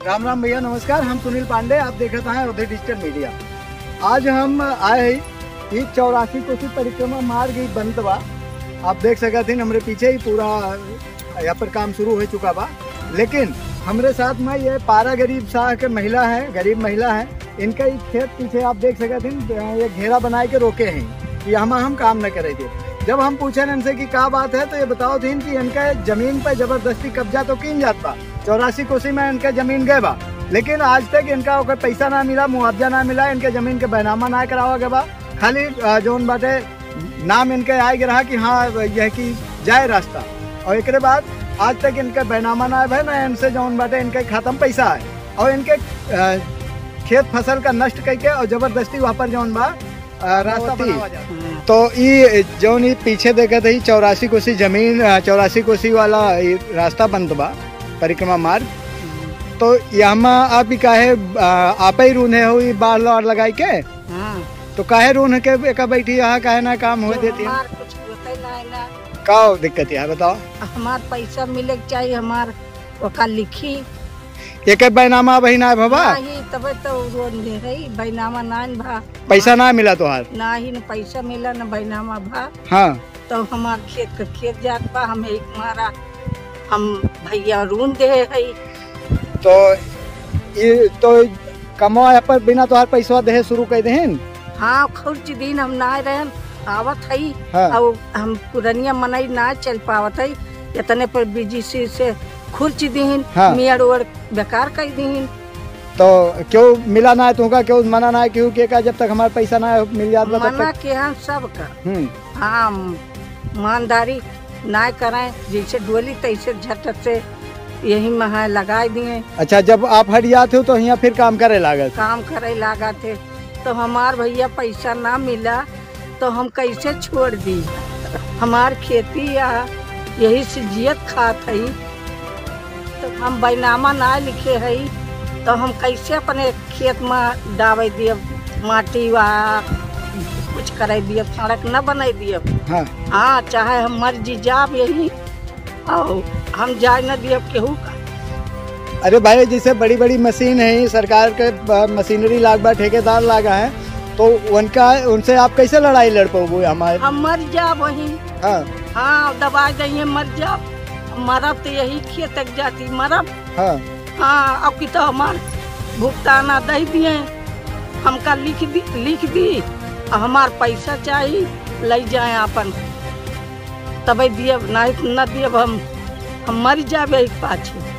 राम राम भैया, नमस्कार। हम सुनील पांडे, आप देख रहे हैं अयोध्या डिजिटल मीडिया। आज हम आए ही 84 कोसी परिक्रमा मार्ग ही बंद बा। आप देख सकते हैं हमारे पीछे ही पूरा यहाँ पर काम शुरू हो चुका बा। लेकिन हमारे साथ में ये पारा गरीब शाह के महिला है, गरीब महिला है। इनका एक खेत पीछे आप देख सकते हैं, ये घेरा बना के रोके हैं कि हम काम न करे थे। जब हम पूछे इनसे कि क्या बात है तो ये बताओ थी कि इनका जमीन पर जबरदस्ती कब्जा तो किन जात बा। 84 कोसी में इनका जमीन गए बा, लेकिन आज तक इनका कोई पैसा ना मिला, मुआवजा ना मिला, इनके जमीन के बैनामा ना करावा गया बा। खाली जोन बाटे नाम इनके आए रहा कि हाँ यह कि जाए रास्ता, और एक बाद आज तक इनका बैनामा ना है ना इनसे जोन बाटे इनके खाता में पैसा है, और इनके खेत फसल का नष्ट करके और जबरदस्ती वहाँ पर जोन बा रास्ता बनावा जाता। तो ये जो नहीं पीछे देखा था 84 कोसी जमीन, 84 कोसी वाला रास्ता बंद बा परिक्रमा मार्ग। तो यहाँ आप ही काहे आप ही रूने हुई बाढ़ लौड़ लगाई के, तो काहे रून के एक बैठी यहाँ काहे ना काम हो देती है? का दिक्कत है बताओ? हमार पैसा मिले चाहिए, हमार ओका लिखी एक बैनामा बही ना भबा तब तो बैनामा ना भा, पैसा ना मिला तोहार ना ही न पैसा मिला न बैनामा भा। हाँ तो हमार खेत का खेत जात बा, हम एक मारा हम भैया रून दे है। तो ये तो कमाया पर बिना तोहार पैसा दे शुरू कर देहन। हाँ खुर्च दिन हम ना रहन आवत है। हाँ। और हम पुरनिया मनई ना चल पावत है, इतने पर बिजी से खुर्च दीन। हाँ। मियाड़ उड़ बेकार कर दीन। तो क्यों मिला ना है तुमका, क्यों मना ना है क्यों के का जब तक हमारा पैसा ना मिल जाता मना के हम सब का हाँ ईमानदारी ना करें, जैसे डोली तैसे झटक से यही महा लगा दिए। अच्छा, जब आप हट जाते हो तो यहाँ फिर काम करे लागा थे तो हमार भैया पैसा ना मिला तो हम कैसे छोड़ दी? हमार खेती यही से जियत खात है, तो हम बैनामा ना लिखे है तो हम कैसे अपने खेत में डावे दिए, माटी वा कुछ करे दिए, सड़क न बना दिए। हाँ। हाँ चाहे हम मर जी जाब यही और हम जाए न दिए केहू का। अरे भाई, जैसे बड़ी बड़ी मशीन है, सरकार के मशीनरी लागा, ठेकेदार लागा है, तो उनसे आप कैसे लड़ाई लड़ पाओगे? हम मर जाब वही। हाँ हाँ दबा जाइए मर जाब, मरब तो यही खेत तक जाती मरब। हाँ हाँ अब की तो हमार भुगताना दे दिए, हमका लिख दी हमार पैसा चाहिए ले जाए अपन, तब दिए न दिए हम मर जाबे पाछे।